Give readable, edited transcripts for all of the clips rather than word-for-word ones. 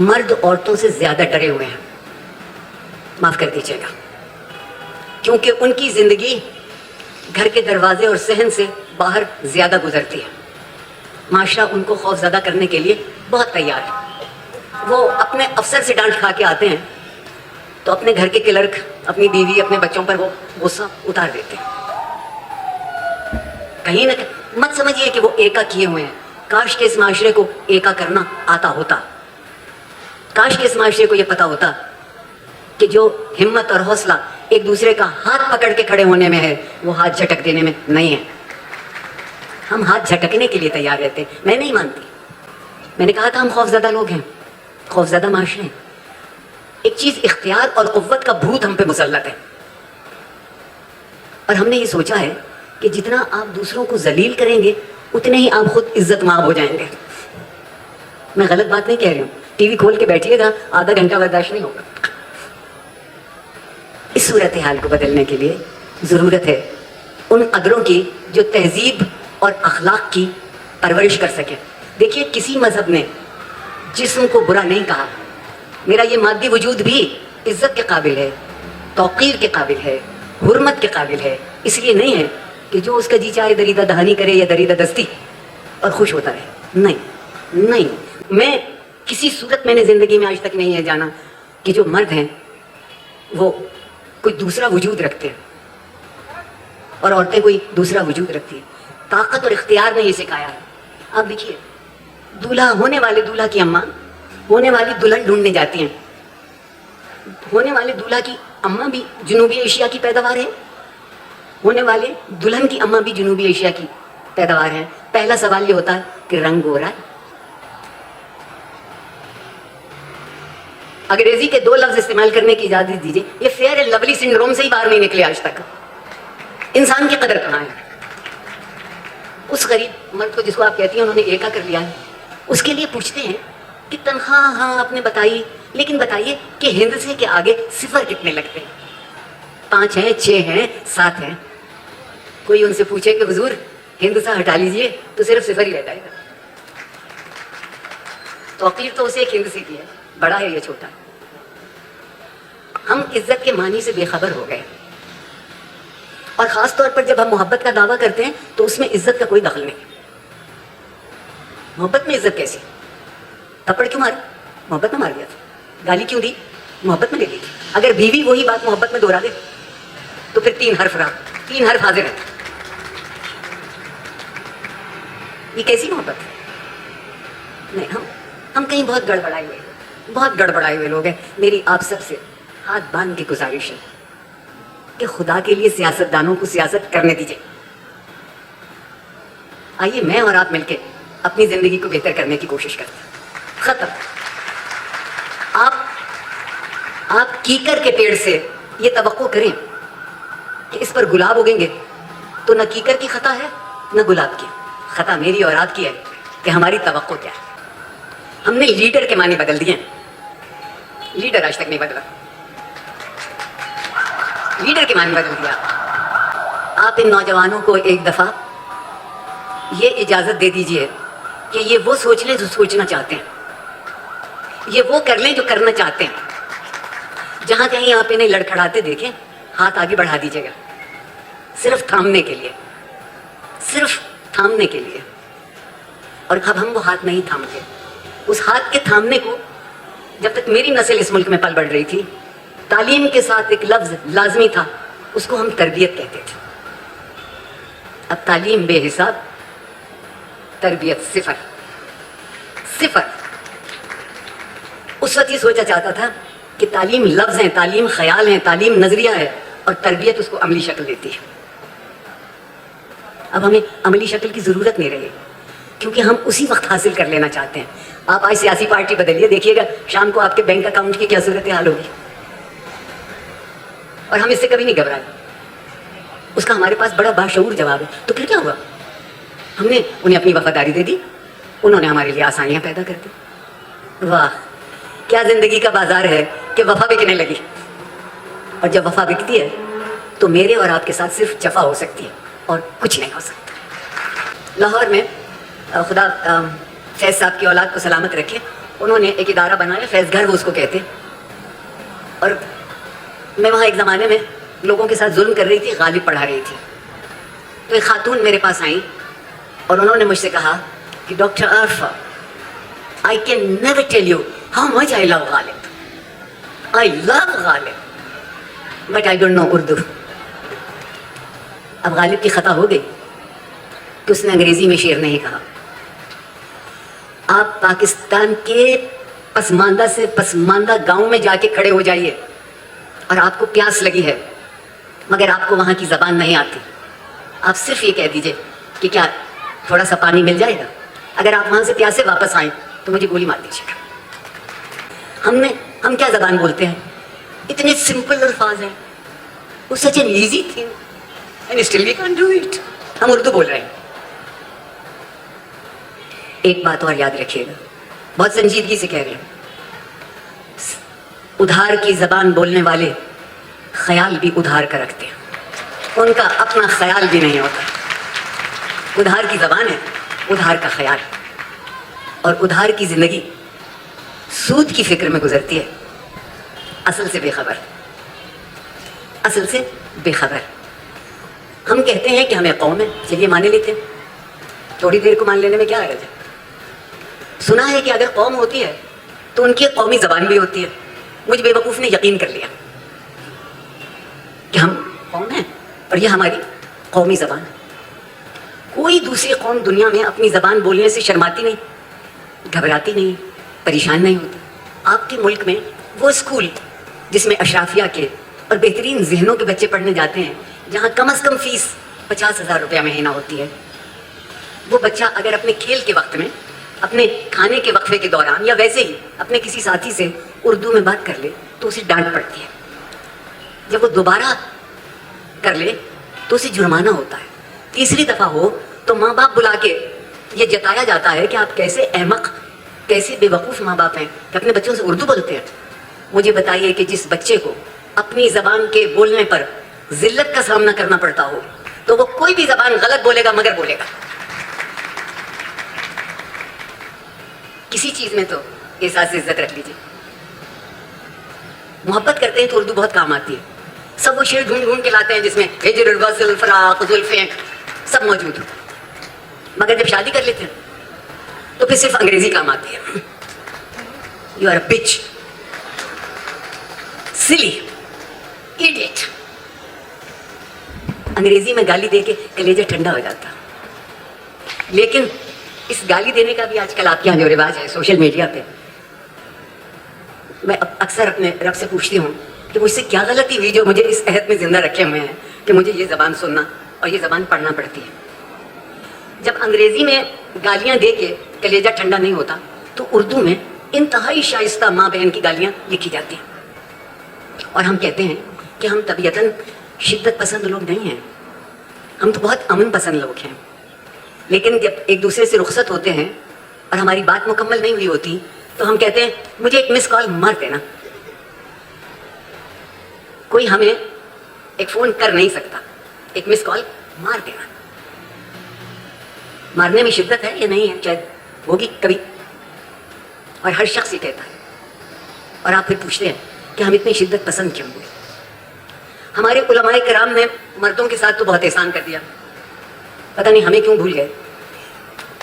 مرد عورتوں سے زیادہ ڈرے ہوئے ہیں، معاف کر دیجیے گا، کیونکہ ان کی زندگی گھر کے دروازے اور صحن سے باہر زیادہ گزرتی ہے۔ معاشرہ ان کو خوف زدہ کرنے کے لیے بہت تیار ہے۔ وہ اپنے افسر سے ڈانٹ کھا کے آتے ہیں تو اپنے گھر کے کلرک، اپنی بیوی، اپنے بچوں پر وہ غصہ اتار دیتے ہیں۔ کہیں نہ مت سمجھیے کہ وہ ایکا کیے ہوئے ہیں، کاش کہ اس معاشرے کو ایکا کرنا آتا ہوتا، کاش کہ اس معاشرے کو یہ پتا ہوتا کہ جو ہمت اور حوصلہ ایک دوسرے کا ہاتھ پکڑ کے کھڑے ہونے میں ہے، وہ ہاتھ جھٹک دینے میں نہیں ہے۔ ہم ہاتھ جھٹکنے کے لیے تیار رہتے ہیں۔ میں نہیں مانتی، میں نے کہا تھا ہم خوفزدہ لوگ ہیں، خوفزدہ معاشرے ہیں۔ ایک چیز اختیار اور قوت کا بھوت ہم پہ مسلط ہے، اور ہم نے یہ سوچا ہے کہ جتنا آپ دوسروں کو ذلیل کریں گے اتنے ہی آپ خود عزت مآب ہو جائیں گے۔ میں غلط بات نہیں کہہ رہی ہوں، ٹی وی کھول کے بیٹھیے گا، آدھا گھنٹہ برداشت نہیں ہوگا۔ اس صورتحال کو بدلنے کے لیے ضرورت ہے ان قدروں کی جو تہذیب اور اخلاق کی پرورش کر سکے۔ دیکھیے، کسی مذہب نے جسم کو برا نہیں کہا۔ میرا یہ مادی وجود بھی عزت کے قابل ہے، توقیر کے قابل ہے، حرمت کے قابل ہے، اس لیے نہیں ہے کہ جو اس کا جی چاہے دریدہ دہانی کرے یا دریدہ دستی اور خوش ہوتا رہے۔ نہیں، میں کسی صورت میں نے زندگی میں آج تک نہیں ہے جانا کہ جو مرد ہیں وہ کوئی دوسرا وجود رکھتے ہیں اور عورتیں کوئی دوسرا وجود رکھتی ہیں۔ طاقت اور اختیار نے یہ سکھایا ہے۔ آپ دیکھیے، دولہا ہونے والے دولہا کی اماں ہونے والی دلہن ڈھونڈنے جاتی ہیں۔ ہونے والے دولہا کی اماں بھی جنوبی ایشیا کی پیداوار ہے، ہونے والے دلہن کی اماں بھی جنوبی ایشیا کی پیداوار ہے۔ پہلا سوال یہ ہوتا ہے کہ رنگ گورا ہے۔ انگریزی کے 2 لفظ استعمال کرنے کی اجازت دیجیے، یہ فیئر اینڈ لولی سنڈروم سے ہی باہر نہیں نکلے آج تک۔ انسان کی قدر کہاں ہے؟ اس غریب مرد کو جس کو آپ کہتی ہیں انہوں نے ایکا کر لیا ہے، اس کے لیے پوچھتے ہیں کہ تنخواہ ہاں آپ نے بتائی، لیکن بتائیے کہ ہندسے کے آگے صفر کتنے لگتے ہیں؟ 5 ہیں، 6 ہیں، 7 ہیں؟ کوئی ان سے پوچھے کہ حضور ہندسہ ہٹا لیجئے تو صرف صفر ہی رہ جائے گا۔ توقیر تو اسے ایک ہندسے کی ہے، بڑا ہے یا چھوٹا۔ ہم عزت کے معنی سے بے خبر ہو گئے، اور خاص طور پر جب ہم محبت کا دعویٰ کرتے ہیں تو اس میں عزت کا کوئی دخل نہیں۔ محبت میں عزت کیسی؟ تھپڑ کیوں مارا؟ محبت میں مار دیا تھا۔ گالی کیوں دی؟ محبت میں دے دی تھی۔ اگر بیوی وہی بات محبت میں دہرا دے تو پھر 3 حرف رہا، 3 حرف حاضر ہیں۔ یہ کیسی محبت ہے؟ نہیں، ہم کہیں بہت گڑبڑائے ہوئے لوگ ہیں۔ میری آپ سب سے ہاتھ باندھ کے گزارش ہے کہ خدا کے لیے سیاستدانوں کو سیاست کرنے دیجیے۔ آئیے میں اور آپ مل کے اپنی زندگی کو بہتر کرنے کی کوشش کرتے ہیں۔ ختم۔ آپ کیکر کے پیڑ سے یہ توقع کریں کہ اس پر گلاب اگیں گے تو نہ کیکر کی خطا ہے نہ گلاب کی۔ خطا میری اور آپ کی ہے کہ ہماری توقع کیا ہے۔ ہم نے لیڈر کے معنی بدل دیے ہیں، لیڈر آج تک نہیں بدلا، لیڈر کے معنی بدل دیا۔ آپ ان نوجوانوں کو ایک دفعہ یہ اجازت دے دیجئے کہ یہ وہ سوچ لیں جو سوچنا چاہتے ہیں، یہ وہ کر لیں جو کرنا چاہتے ہیں۔ جہاں کہیں آپ انہیں لڑکھڑاتے دیکھیں، ہاتھ آگے بڑھا دیجیے گا، صرف تھامنے کے لیے، صرف تھامنے کے لیے۔ اور اب ہم وہ ہاتھ نہیں تھامتے۔ اس ہاتھ کے تھامنے کو، جب تک میری نسل اس ملک میں پل بڑھ رہی تھی، تعلیم کے ساتھ ایک لفظ لازمی تھا، اس کو ہم تربیت کہتے تھے۔ اب تعلیم بے حساب، تربیت صفر۔ اس وقت یہ سوچا جاتا تھا کہ تعلیم لفظ ہیں، تعلیم خیال ہیں، تعلیم نظریہ ہے، اور تربیت اس کو عملی شکل دیتی ہے۔ اب ہمیں عملی شکل کی ضرورت نہیں رہی، کیونکہ ہم اسی وقت حاصل کر لینا چاہتے ہیں۔ آپ آج سیاسی پارٹی بدلیے، دیکھیے گا شام کو آپ کے بینک اکاؤنٹ کی کیا صورتحال ہوگی، اور ہم اس سے کبھی نہیں گھبرائے۔ اس کا ہمارے پاس بڑا باشعور جواب ہے۔ تو پھر کیا ہوا؟ ہم نے انہیں اپنی وفاداری دے دی، انہوں نے ہمارے لیے آسانیاں پیدا کر دی۔ واہ، کیا زندگی کا بازار ہے کہ وفا بکنے لگی۔ اور جب وفا بکتی ہے تو میرے اور آپ کے ساتھ صرف جفا ہو سکتی ہے اور کچھ نہیں ہو سکتا۔ لاہور میں خدا فیض صاحب کی اولاد کو سلامت رکھے، انہوں نے ایک ادارہ بنایا فیض گھر وہ اس کو کہتے. اور میں وہاں ایک زمانے میں لوگوں کے ساتھ ظلم کر رہی تھی, غالب پڑھا رہی تھی. تو ایک خاتون میرے پاس آئیں اور انہوں نے مجھ سے کہا کہ doctor Arifa, I can never tell you how much I love Ghalib. I love Ghalib but I don't know Urdu. اب غالب کی خطا ہو گئی کہ اس نے انگریزی میں شعر نہیں کہا. آپ پاکستان کے پسماندہ سے پسماندہ گاؤں میں جا کے کھڑے ہو جائیے اور آپ کو پیاس لگی ہے مگر آپ کو وہاں کی زبان نہیں آتی, آپ صرف یہ کہہ دیجئے کہ کیا تھوڑا سا پانی مل جائے گا. اگر آپ وہاں سے پیاسے واپس آئیں تو مجھے گولی مار دیجیے گا. ہم کیا زبان بولتے ہیں, اتنے سمپل الفاظ ہیں, وہ such an easy thing and still we can't do it. ہم اردو بول رہے ہیں. ایک بات اور یاد رکھیے گا, بہت سنجیدگی سے کہہ رہے ہیں, ادھار کی زبان بولنے والے خیال بھی ادھار کا رکھتے ہیں, ان کا اپنا خیال بھی نہیں ہوتا. ادھار کی زبان ہے, ادھار کا خیال, اور ادھار کی زندگی سود کی فکر میں گزرتی ہے, اصل سے بے خبر, اصل سے بے خبر. ہم کہتے ہیں کہ ہمیں قوم ہے, چلیے مان لیتے ہیں, تھوڑی دیر کو مان لینے میں کیا حرج ہے. سنا ہے کہ اگر قوم ہوتی ہے تو ان کی قومی زبان بھی ہوتی ہے. مجھ بے وقوف نے یقین کر لیا کہ ہم قوم ہیں اور یہ ہماری قومی زبان ہے. کوئی دوسری قوم دنیا میں اپنی زبان بولنے سے شرماتی نہیں, گھبراتی نہیں, پریشان نہیں ہوتی. آپ کے ملک میں وہ اسکول جس میں اشرافیہ کے اور بہترین ذہنوں کے بچے پڑھنے جاتے ہیں, جہاں کم از کم فیس 50,000 روپیہ مہینہ ہوتی ہے, وہ بچہ اگر اپنے کھیل کے وقت میں, اپنے کھانے کے وقفے کے دوران یا ویسے ہی اپنے کسی ساتھی سے اردو میں بات کر لے تو اسے ڈانٹ پڑتی ہے. جب وہ دوبارہ کر لے تو اسے جرمانہ ہوتا ہے. تیسری دفعہ ہو تو ماں باپ بلا کے یہ جتایا جاتا ہے کہ آپ کیسے احمق, کیسے بے وقوف ماں باپ ہیں کہ اپنے بچوں سے اردو بولتے ہیں. مجھے بتائیے کہ جس بچے کو اپنی زبان کے بولنے پر ذلت کا سامنا کرنا پڑتا ہو تو وہ کوئی بھی زبان غلط بولے گا مگر بولے گا. کسی چیز میں تو احساس عزت رکھ لیجیے. محبت کرتے ہیں تو اردو بہت کام آتی ہے. سب وہ شعر ڈھونڈ ڈھونڈ کے لاتے ہیں جس میں ہجر الوصل فراق زلفیں سب موجود ہو, مگر جب شادی کر لیتے ہیں تو پھر صرف انگریزی کام آتی ہے. یو آر اے بچ, سلی, ایڈیٹ. انگریزی میں گالی دے کے کلیجہ ٹھنڈا ہو جاتا. لیکن اس گالی دینے کا بھی آج کل آپ کے یہاں جو رواج ہے سوشل میڈیا پہ, میں اکثر اپنے رب سے پوچھتی ہوں کہ مجھ سے کیا غلطی ہوئی جو مجھے اس عہد میں زندہ رکھے ہوئے ہیں کہ مجھے یہ زبان سننا اور یہ زبان پڑھنا پڑتی ہے. جب انگریزی میں گالیاں دے کے کلیجہ ٹھنڈا نہیں ہوتا تو اردو میں انتہائی شائستہ ماں بہن کی گالیاں لکھی جاتی ہیں. اور ہم کہتے ہیں کہ ہم طبیعتاً شدت پسند لوگ نہیں ہیں, ہم تو بہت امن پسند لوگ ہیں. لیکن جب ایک دوسرے سے رخصت ہوتے ہیں اور ہماری بات مکمل نہیں ہوئی ہوتی تو ہم کہتے ہیں مجھے ایک مس کال مار دینا. کوئی ہمیں ایک فون کر نہیں سکتا, ایک مس کال مار دینا. مارنے میں شدت ہے یا نہیں ہے, شاید ہوگی کبھی, اور ہر شخص یہ کہتا ہے. اور آپ پھر پوچھتے ہیں کہ ہم اتنی شدت پسند کیوں ہوئے. ہمارے علماء کرام نے مردوں کے ساتھ تو بہت احسان کر دیا, پتہ نہیں ہمیں کیوں بھول گئے.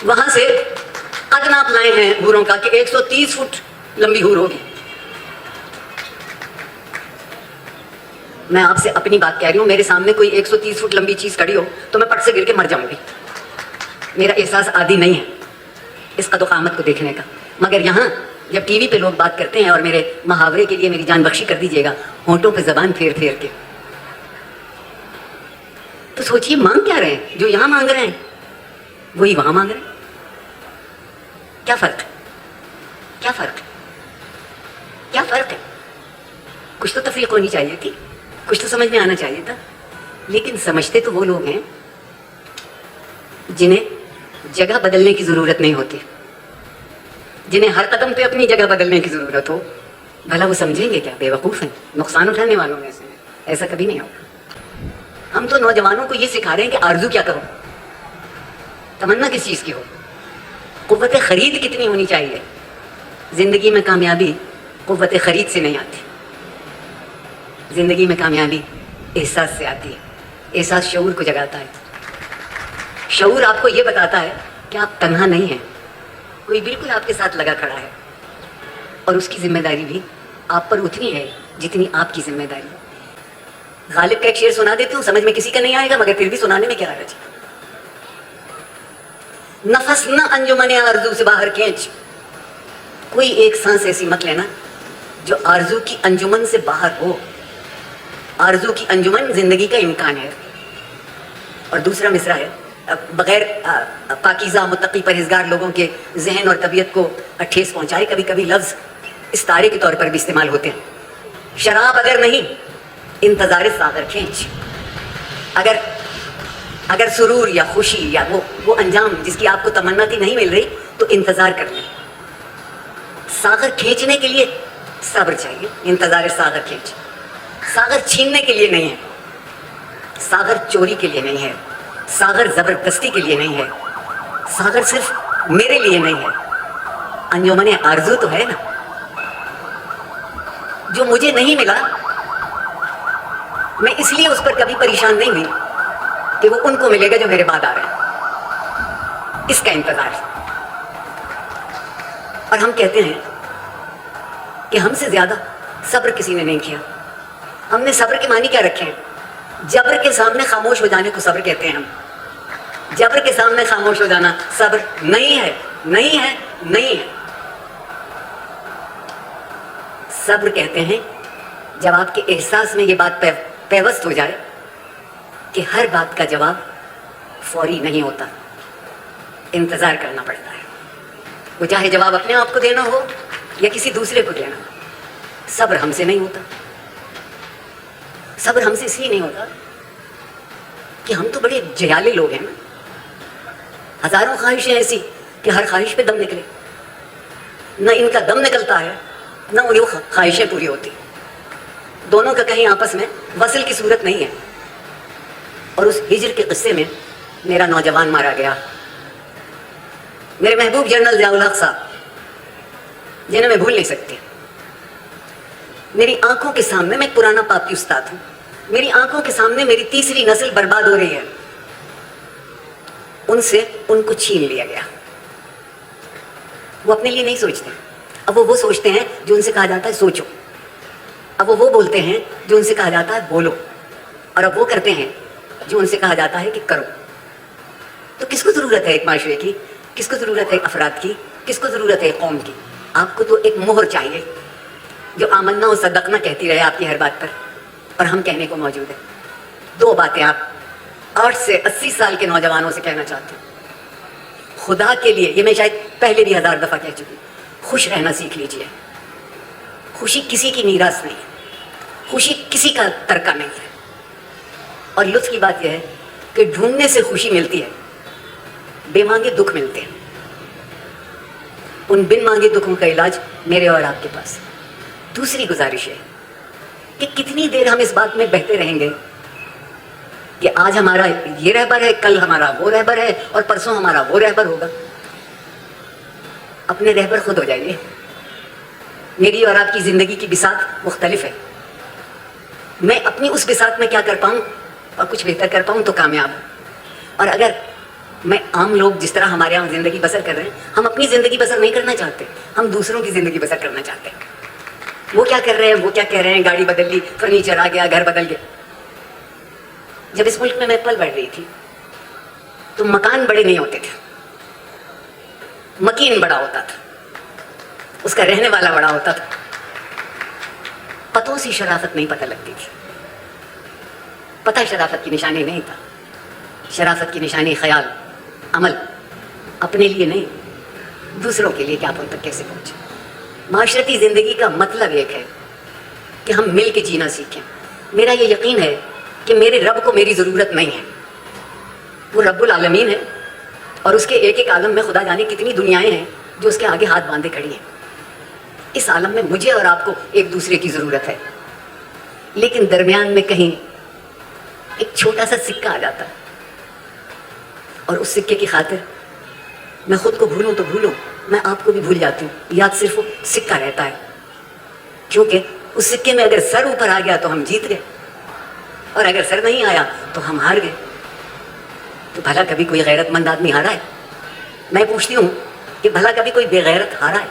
وہاں سے قد ناپ لائے ہیں حوروں کا کہ 130 فٹ لمبی حور ہوگی. میں آپ سے اپنی بات کہہ رہی ہوں, میرے سامنے کوئی 130 فٹ لمبی چیز کھڑی ہو تو میں پٹ سے گر کے مر جاؤں گی. میرا احساس عادی نہیں ہے اس قد و قامت کو دیکھنے کا. مگر یہاں جب ٹی وی پہ لوگ بات کرتے ہیں, اور میرے محاورے کے لیے میری جان بخشی کر دیجیے گا, ہونٹوں پہ زبان پھیر پھیر کے, تو سوچئے مانگ کیا رہے ہیں. جو یہاں مانگ رہے ہیں وہی وہاں مانگ رہے ہیں. کیا فرق ہے, کیا فرق ہے, کیا فرق ہے. کچھ تو تفریق ہونی چاہیے تھی, کچھ تو سمجھ میں آنا چاہیے تھا. لیکن سمجھتے تو وہ لوگ ہیں جنہیں جگہ بدلنے کی ضرورت نہیں ہوتی, جنہیں ہر قدم پہ اپنی جگہ بدلنے کی ضرورت ہو. بھلا وہ سمجھیں گے کیا؟ بے وقوف ہیں, نقصان اٹھانے والوں میں سے. ایسا کبھی نہیں ہوگا. ہم تو نوجوانوں کو یہ سکھا رہے ہیں کہ آرزو کیا کرو, تمنا کس چیز کی ہو, قوت خرید کتنی ہونی چاہیے, زندگی میں کامیابی قوت خرید سے نہیں آتی. زندگی میں کامیابی احساس سے آتی ہے. احساس شعور کو جگاتا ہے. شعور آپ کو یہ بتاتا ہے کہ آپ تنہا نہیں ہیں, کوئی بالکل آپ کے ساتھ لگا کھڑا ہے, اور اس کی ذمہ داری بھی آپ پر اتنی ہے جتنی آپ کی ذمہ داری. غالب کا ایک شعر سنا دیتی ہوں, سمجھ میں کسی کا نہیں آئے گا مگر پھر بھی سنانے میں کیا حرج ہے. نفس نہ انجمن آرزو سے باہر کھینچ, کوئی ایک سانس ایسی مت لینا جو آرزو کی انجمن سے باہر ہو. آرزو کی انجمن زندگی کا امکان ہے. اور دوسرا مصرع ہے, بغیر پاکیزہ متقی پرہیزگار لوگوں کے ذہن اور طبیعت کو ٹھیس پہنچائے کبھی کبھی لفظ استعارے کے طور پر بھی استعمال ہوتے ہیں. شراب اگر نہیں انتظار ساغر کھینچ. اگر سرور یا خوشی یا وہ انجام جس کی آپ کو تمنا تھی نہیں مل رہی تو انتظار کر لیں. ساغر کھینچنے کے لیے صبر چاہیے. انتظار ساغر کھینچ. ساغر چھیننے کے لیے نہیں ہے, ساغر چوری کے لیے نہیں ہے, ساغر زبردستی کے لیے نہیں ہے, ساغر صرف میرے لیے نہیں ہے. انجمن آرزو تو ہے نا, جو مجھے نہیں ملا میں اس لیے اس پر کبھی پریشان نہیں ہوئی کہ وہ ان کو ملے گا جو میرے بعد آ رہے ہیں. اس کا انتظار. اور ہم کہتے ہیں کہ ہم سے زیادہ صبر کسی نے نہیں کیا. ہم نے صبر کے معنی کیا رکھے ہیں؟ جبر کے سامنے خاموش ہو جانے کو صبر کہتے ہیں ہم. جبر کے سامنے خاموش ہو جانا صبر نہیں ہے, نہیں ہے, نہیں ہے. صبر کہتے ہیں جب آپ کے احساس میں یہ بات پیوست ہو جائے کہ ہر بات کا جواب فوری نہیں ہوتا, انتظار کرنا پڑتا ہے. وہ چاہے جواب اپنے آپ کو دینا ہو یا کسی دوسرے کو دینا. صبر ہم سے نہیں ہوتا. صبر ہم سے اس لیے نہیں ہوتا کہ ہم تو بڑے جیالے لوگ ہیں نا. ہزاروں خواہشیں ایسی کہ ہر خواہش پہ دم نکلے. نہ ان کا دم نکلتا ہے نہ وہ خواہشیں پوری ہوتی. دونوں کا کہیں آپس میں وصل کی صورت نہیں ہے. اور اس ہجر کے قصے میں میرا نوجوان مارا گیا, میرے محبوب جنرل ضیاء الحق صاحب, جنہیں میں بھول نہیں سکتی. میری آنکھوں کے سامنے, میں ایک پرانا پاپی استاد ہوں, میری آنکھوں کے سامنے میری تیسری نسل برباد ہو رہی ہے. ان سے ان کو چھین لیا گیا. وہ اپنے لیے نہیں سوچتے. اب وہ سوچتے ہیں جو ان سے کہا جاتا ہے سوچو. اب وہ بولتے ہیں جو ان سے کہا جاتا ہے بولو. اور اب وہ کرتے ہیں جو ان سے کہا جاتا ہے کہ کرو. تو کس کو ضرورت ہے ایک معاشرے کی؟ کس کو ضرورت ہے افراد کی؟ کس کو ضرورت ہے قوم کی؟ آپ کو تو ایک مہر چاہیے جو آمنا و صدقنا کہتی رہے آپ کی ہر بات پر, اور ہم کہنے کو موجود ہے. دو باتیں آپ 8 سے 80 سال کے نوجوانوں سے کہنا چاہتے ہیں. خدا کے لیے, یہ میں شاید پہلے بھی 1000 دفعہ کہہ چکی, خوش رہنا سیکھ لیجئے. خوشی کسی کی میراث نہیں, خوشی کسی کا ترکہ نہیں ہے. اور لطف کی بات یہ ہے کہ ڈھونڈنے سے خوشی ملتی ہے, بے مانگے دکھ ملتے ہیں. ان بن مانگے دکھوں کا علاج میرے اور آپ کے پاس. دوسری گزارش ہے کہ کتنی دیر ہم اس بات میں بہتے رہیں گے کہ آج ہمارا یہ رہبر ہے, کل ہمارا وہ رہبر ہے, اور پرسوں ہمارا وہ رہبر ہوگا. اپنے رہبر خود ہو جائیے. میری اور آپ کی زندگی کی بساط مختلف ہے. میں اپنی اس بساط میں کیا کر پاؤں اور کچھ بہتر کر پاؤں تو کامیاب ہوں. اور اگر میں عام لوگ جس طرح ہمارے یہاں زندگی بسر کر رہے ہیں, ہم اپنی زندگی بسر نہیں کرنا چاہتے, ہم دوسروں کی زندگی بسر کرنا چاہتے ہیں. وہ کیا کر رہے ہیں, وہ کیا کہہ رہے ہیں, گاڑی بدل لی, فرنیچر آ گیا, گھر بدل گیا. جب اس ملک میں پل بڑھ رہی تھی تو مکان بڑے نہیں ہوتے تھے, مکین بڑا ہوتا تھا, اس کا رہنے والا بڑا ہوتا تھا. پتوں سی شرافت نہیں پتہ لگتی تھی. پتہ شرافت کی نشانی نہیں تھا. شرافت کی نشانی خیال, عمل, اپنے لیے نہیں دوسروں کے لیے کہ آپ ان تک کیسے پہنچے. معاشرتی زندگی کا مطلب ایک ہے کہ ہم مل کے جینا سیکھیں. میرا یہ یقین ہے کہ میرے رب کو میری ضرورت نہیں ہے. وہ رب العالمین ہے, اور اس کے ایک ایک عالم میں خدا جانے کتنی دنیایں ہیں جو اس کے آگے ہاتھ باندھے کھڑی ہیں. اس عالم میں مجھے اور آپ کو ایک دوسرے کی ضرورت ہے. لیکن درمیان میں کہیں ایک چھوٹا سا سکہ آ جاتا ہے, اور اس سکے کی خاطر میں خود کو بھولوں تو بھولوں, میں آپ کو بھی بھول جاتی ہوں، یاد صرف وہ سکہ رہتا ہے، کیونکہ اس سکے میں اگر سر اوپر آ گیا تو ہم جیت گئے، اور اگر سر نہیں آیا تو ہم ہار گئے۔ تو بھلا کبھی کوئی غیرت مند آدمی ہارا ہے؟ میں پوچھتی ہوں کہ بھلا کبھی کوئی بے غیرت ہارا ہے؟